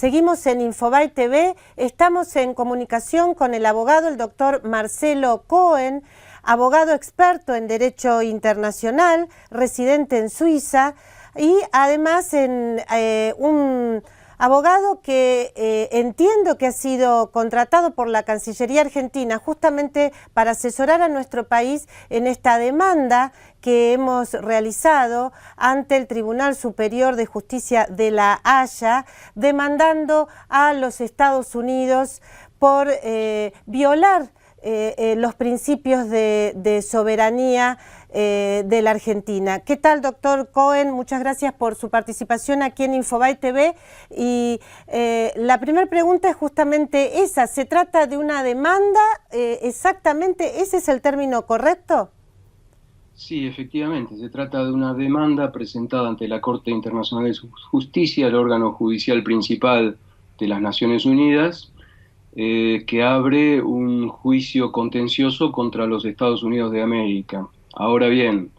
Seguimos en Infobae TV, estamos en comunicación con el abogado, el doctor Marcelo Cohen, abogado experto en Derecho Internacional, residente en Suiza y además un abogado que entiendo que ha sido contratado por la Cancillería Argentina justamente para asesorar a nuestro país en esta demanda que hemos realizado ante el Tribunal Superior de Justicia de La Haya, demandando a los Estados Unidos por violar los principios de soberanía de la Argentina. ¿Qué tal, doctor Cohen? Muchas gracias por su participación aquí en Infobae TV. Y la primera pregunta es justamente esa. ¿Se trata de una demanda? ¿Exactamente ese es el término correcto? Sí, efectivamente, se trata de una demanda presentada ante la Corte Internacional de Justicia, el órgano judicial principal de las Naciones Unidas, que abre un juicio contencioso contra los Estados Unidos de América. Ahora bien,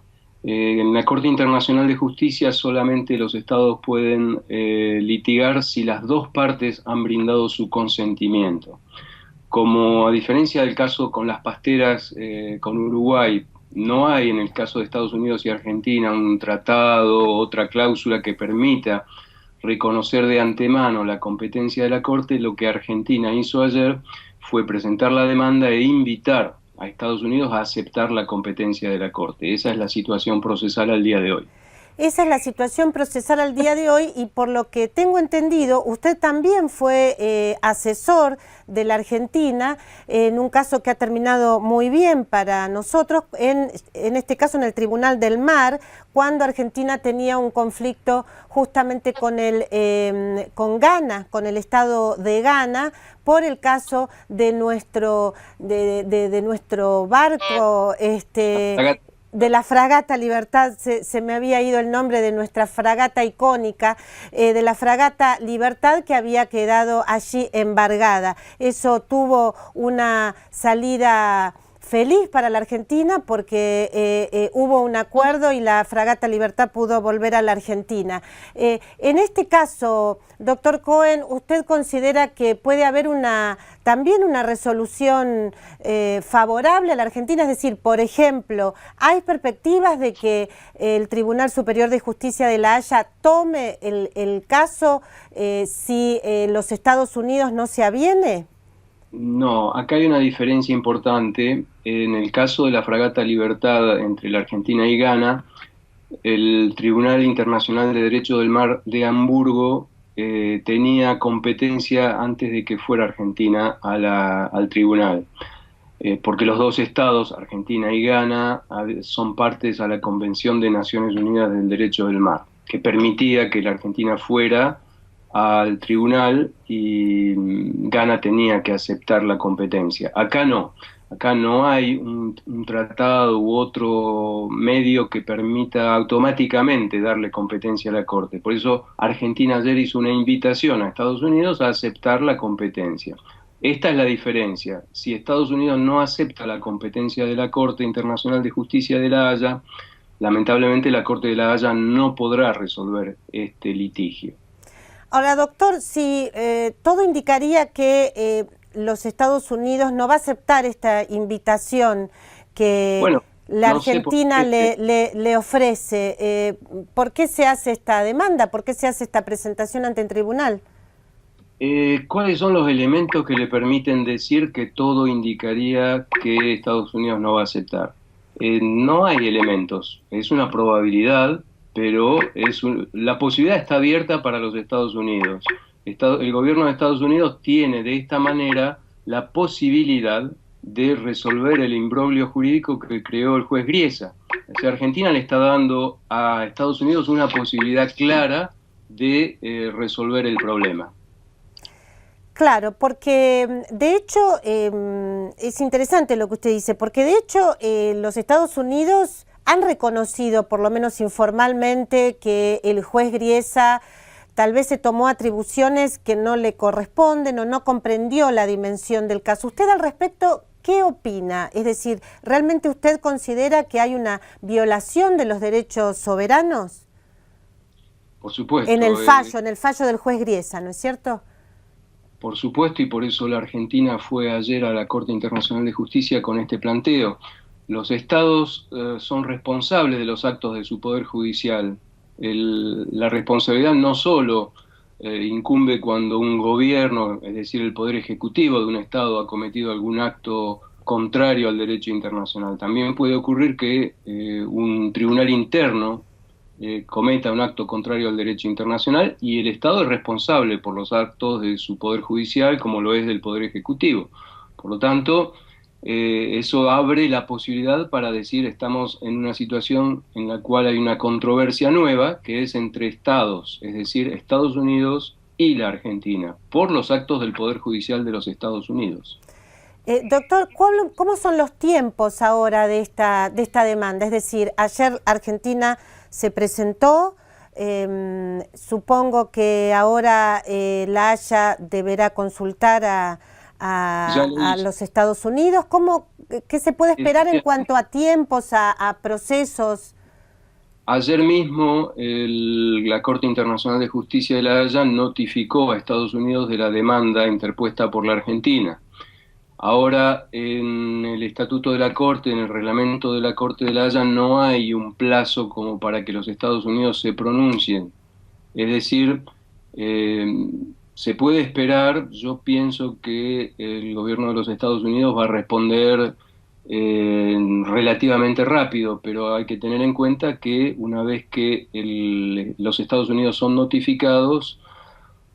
en la Corte Internacional de Justicia solamente los estados pueden litigar si las dos partes han brindado su consentimiento. Como a diferencia del caso con las pasteras con Uruguay, no hay en el caso de Estados Unidos y Argentina un tratado, otra cláusula que permita reconocer de antemano la competencia de la Corte. Lo que Argentina hizo ayer fue presentar la demanda e invitar a Estados Unidos a aceptar la competencia de la Corte. Esa es la situación procesal al día de hoy. Esa es la situación procesal al día de hoy y por lo que tengo entendido, usted también fue asesor de la Argentina en un caso que ha terminado muy bien para nosotros, en este caso en el Tribunal del Mar, cuando Argentina tenía un conflicto justamente con Ghana, con el Estado de Ghana, por el caso de nuestro barco, de la fragata Libertad. Se me había ido el nombre de nuestra fragata icónica, de la fragata Libertad, que había quedado allí embargada. Eso tuvo una salida feliz para la Argentina porque hubo un acuerdo y la fragata Libertad pudo volver a la Argentina. En este caso, doctor Cohen, ¿usted considera que puede haber también una resolución favorable a la Argentina? Es decir, por ejemplo, ¿hay perspectivas de que el Tribunal Superior de Justicia de La Haya tome el caso si los Estados Unidos no se aviene? No, acá hay una diferencia importante. En el caso de la fragata Libertad entre la Argentina y Ghana, el Tribunal Internacional de Derecho del Mar de Hamburgo tenía competencia antes de que fuera Argentina al tribunal, porque los dos estados, Argentina y Ghana, son partes a la Convención de Naciones Unidas del Derecho del Mar, que permitía que la Argentina fuera al tribunal y Ghana tenía que aceptar la competencia. Acá no hay un tratado u otro medio que permita automáticamente darle competencia a la Corte. Por eso Argentina ayer hizo una invitación a Estados Unidos a aceptar la competencia. Esta es la diferencia. Si Estados Unidos no acepta la competencia de la Corte Internacional de Justicia de La Haya, lamentablemente la Corte de La Haya no podrá resolver este litigio. Ahora, doctor, si todo indicaría que los Estados Unidos no va a aceptar esta invitación que la Argentina le ofrece, ¿por qué se hace esta demanda? ¿Por qué se hace esta presentación ante el tribunal? ¿Cuáles son los elementos que le permiten decir que todo indicaría que Estados Unidos no va a aceptar? No hay elementos, es una probabilidad, pero la posibilidad está abierta para los Estados Unidos. El gobierno de Estados Unidos tiene de esta manera la posibilidad de resolver el imbroglio jurídico que creó el juez Griesa. O sea, Argentina le está dando a Estados Unidos una posibilidad clara de resolver el problema. Claro, porque de hecho es interesante lo que usted dice, porque de hecho los Estados Unidos han reconocido, por lo menos informalmente, que el juez Griesa tal vez se tomó atribuciones que no le corresponden o no comprendió la dimensión del caso. ¿Usted al respecto qué opina? Es decir, ¿realmente usted considera que hay una violación de los derechos soberanos? Por supuesto. En el fallo del juez Griesa, ¿no es cierto? por supuesto, y por eso la Argentina fue ayer a la Corte Internacional de Justicia con este planteo. Los estados son responsables de los actos de su poder judicial. La responsabilidad no solo incumbe cuando un gobierno, es decir, el poder ejecutivo de un estado ha cometido algún acto contrario al derecho internacional. También puede ocurrir que un tribunal interno cometa un acto contrario al derecho internacional y el Estado es responsable por los actos de su poder judicial como lo es del poder ejecutivo. Por lo tanto, eso abre la posibilidad para decir estamos en una situación en la cual hay una controversia nueva que es entre estados, es decir, Estados Unidos y la Argentina, por los actos del Poder Judicial de los Estados Unidos. Doctor, ¿cómo son los tiempos ahora de esta demanda? Es decir, ayer Argentina se presentó, supongo que ahora la Haya deberá consultar a los Estados Unidos. ¿Qué se puede esperar en cuanto a tiempos, a procesos? Ayer mismo la Corte Internacional de Justicia de La Haya notificó a Estados Unidos de la demanda interpuesta por la Argentina. Ahora, en el Estatuto de la Corte, en el reglamento de la Corte de La Haya, no hay un plazo como para que los Estados Unidos se pronuncien. Es decir, se puede esperar, yo pienso que el gobierno de los Estados Unidos va a responder relativamente rápido, pero hay que tener en cuenta que una vez que los Estados Unidos son notificados,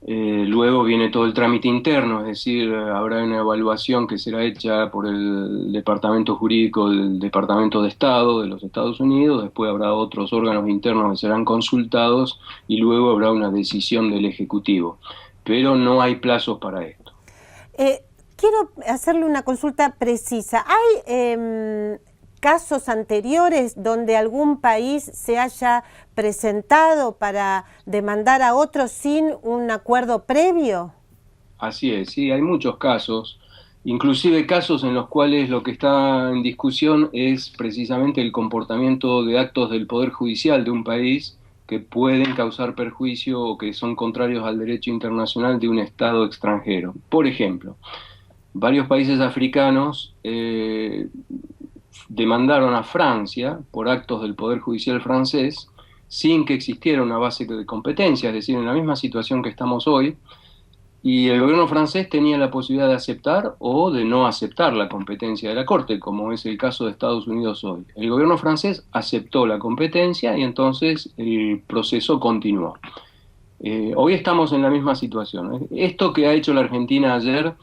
luego viene todo el trámite interno, es decir, habrá una evaluación que será hecha por el Departamento Jurídico del Departamento de Estado de los Estados Unidos, después habrá otros órganos internos que serán consultados y luego habrá una decisión del Ejecutivo. Pero no hay plazos para esto. Quiero hacerle una consulta precisa. ¿Hay casos anteriores donde algún país se haya presentado para demandar a otro sin un acuerdo previo? Así es, sí, hay muchos casos, inclusive casos en los cuales lo que está en discusión es precisamente el comportamiento de actos del Poder Judicial de un país que pueden causar perjuicio o que son contrarios al derecho internacional de un Estado extranjero. Por ejemplo, varios países africanos demandaron a Francia por actos del Poder Judicial francés sin que existiera una base de competencia, es decir, en la misma situación que estamos hoy, y el gobierno francés tenía la posibilidad de aceptar o de no aceptar la competencia de la Corte, como es el caso de Estados Unidos hoy. El gobierno francés aceptó la competencia y entonces el proceso continuó. Hoy estamos en la misma situación. Esto que ha hecho la Argentina ayer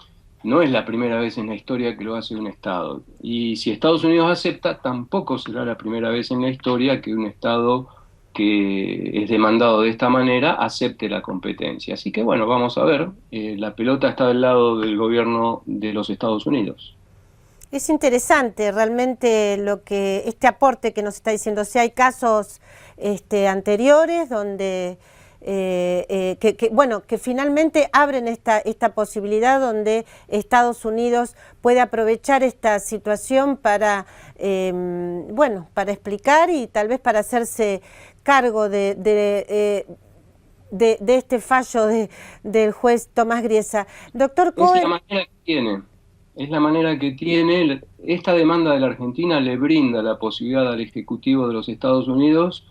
no es la primera vez en la historia que lo hace un Estado. Y si Estados Unidos acepta, tampoco será la primera vez en la historia que un Estado que es demandado de esta manera acepte la competencia. Así que bueno, vamos a ver. La pelota está del lado del gobierno de los Estados Unidos. Es interesante realmente este aporte que nos está diciendo. Si hay casos anteriores donde que finalmente abren esta posibilidad donde Estados Unidos puede aprovechar esta situación para para explicar y tal vez para hacerse cargo de este fallo del juez Tomás Griesa. Doctor Cohen, es la manera que tiene. Esta demanda de la Argentina le brinda la posibilidad al Ejecutivo de los Estados Unidos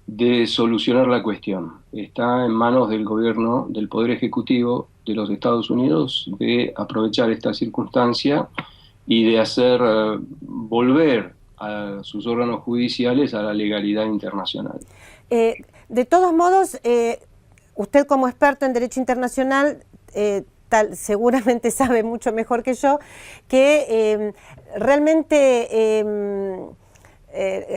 de solucionar la cuestión. Está en manos del gobierno, del Poder Ejecutivo de los Estados Unidos, de aprovechar esta circunstancia y de hacer volver a sus órganos judiciales a la legalidad internacional. De todos modos, usted como experto en derecho internacional, seguramente sabe mucho mejor que yo, que realmente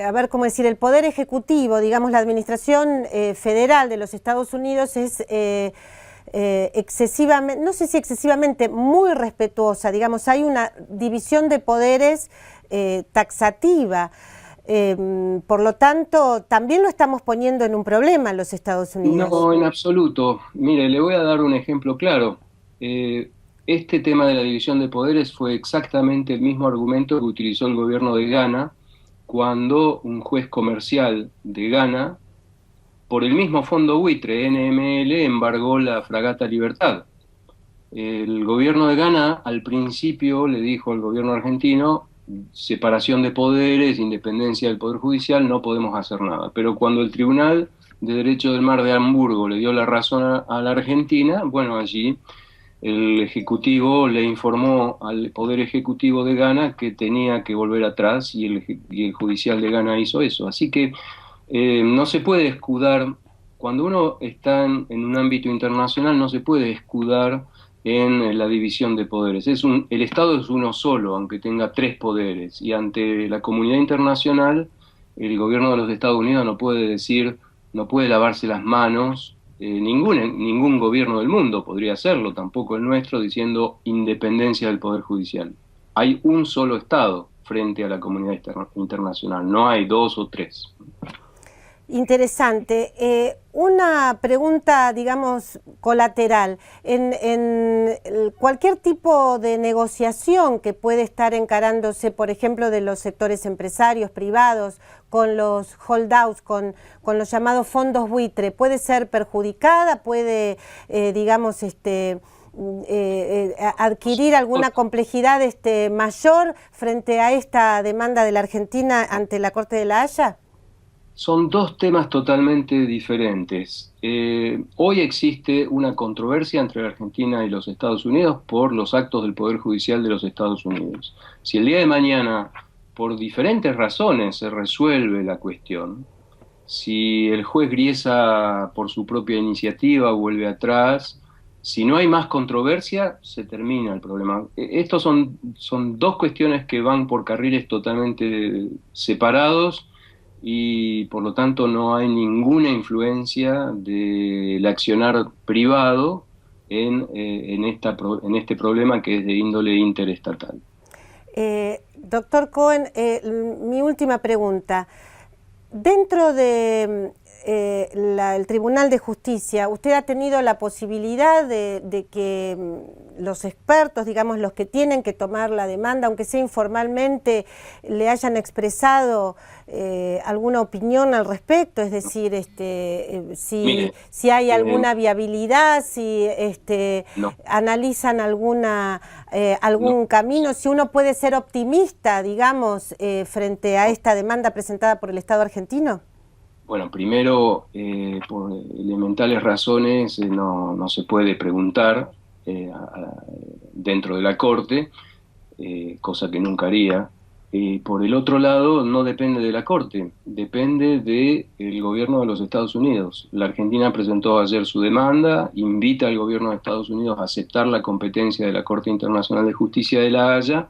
a ver cómo decir, el poder ejecutivo, digamos la administración federal de los Estados Unidos es excesivamente, no sé si excesivamente, muy respetuosa, digamos, hay una división de poderes taxativa. Por lo tanto, también lo estamos poniendo en un problema en los Estados Unidos. No, en absoluto. Mire, le voy a dar un ejemplo claro. Este tema de la división de poderes fue exactamente el mismo argumento que utilizó el gobierno de Ghana cuando un juez comercial de Ghana, por el mismo fondo buitre, NML, embargó la fragata Libertad. El gobierno de Ghana al principio le dijo al gobierno argentino: separación de poderes, independencia del Poder Judicial, no podemos hacer nada. Pero cuando el Tribunal de Derecho del Mar de Hamburgo le dio la razón a la Argentina, bueno, allí el Ejecutivo le informó al Poder Ejecutivo de Ghana que tenía que volver atrás, y el Judicial de Ghana hizo eso. Así que no se puede escudar, cuando uno está en un ámbito internacional, no se puede escudar en la división de poderes. El Estado es uno solo, aunque tenga tres poderes, y ante la comunidad internacional, el gobierno de los Estados Unidos no puede decir, no puede lavarse las manos, ningún gobierno del mundo podría hacerlo, tampoco el nuestro, diciendo independencia del Poder Judicial. Hay un solo Estado frente a la comunidad internacional, no hay dos o tres. Interesante. Una pregunta, digamos, colateral. En cualquier tipo de negociación que puede estar encarándose, por ejemplo, de los sectores empresarios, privados, con los holdouts, con los llamados fondos buitre, ¿puede ser perjudicada? ¿Puede, digamos, adquirir alguna complejidad mayor frente a esta demanda de la Argentina ante la Corte de la Haya? Son dos temas totalmente diferentes. Hoy existe una controversia entre la Argentina y los Estados Unidos por los actos del Poder Judicial de los Estados Unidos. Si el día de mañana, por diferentes razones, se resuelve la cuestión, si el juez Griesa por su propia iniciativa vuelve atrás, si no hay más controversia, se termina el problema. Estos son dos cuestiones que van por carriles totalmente separados, y por lo tanto no hay ninguna influencia del accionar privado en este problema, que es de índole interestatal. Doctor Cohen, mi última pregunta. Dentro de el Tribunal de Justicia, ¿usted ha tenido la posibilidad de que los expertos, digamos, los que tienen que tomar la demanda, aunque sea informalmente, le hayan expresado alguna opinión al respecto? Es decir, si hay alguna viabilidad, si analizan algún camino, si uno puede ser optimista, digamos, frente a esta demanda presentada por el Estado argentino. Bueno, primero, por elementales razones, no se puede preguntar dentro de la Corte, cosa que nunca haría. Por el otro lado, no depende de la Corte, depende del gobierno de los Estados Unidos. La Argentina presentó ayer su demanda, invita al gobierno de Estados Unidos a aceptar la competencia de la Corte Internacional de Justicia de La Haya,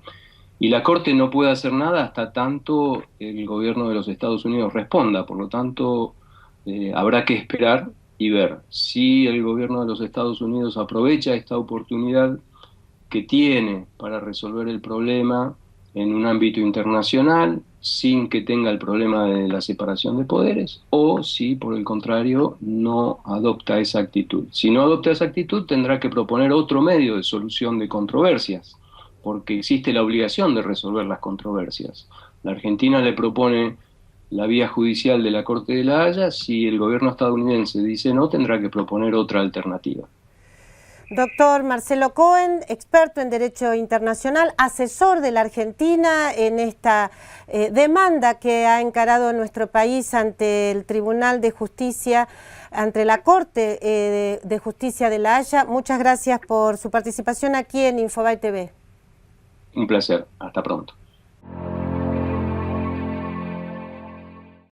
y la Corte no puede hacer nada hasta tanto el gobierno de los Estados Unidos responda. Por lo tanto, habrá que esperar y ver si el gobierno de los Estados Unidos aprovecha esta oportunidad que tiene para resolver el problema en un ámbito internacional, sin que tenga el problema de la separación de poderes, o si, por el contrario, no adopta esa actitud. Si no adopta esa actitud, tendrá que proponer otro medio de solución de controversias, porque existe la obligación de resolver las controversias. La Argentina le propone la vía judicial de la Corte de la Haya. Si el gobierno estadounidense dice no, tendrá que proponer otra alternativa. Doctor Marcelo Cohen, experto en Derecho Internacional, asesor de la Argentina en esta demanda que ha encarado nuestro país ante el Tribunal de Justicia, ante la Corte de Justicia de la Haya. Muchas gracias por su participación aquí en Infobae TV. Un placer. Hasta pronto.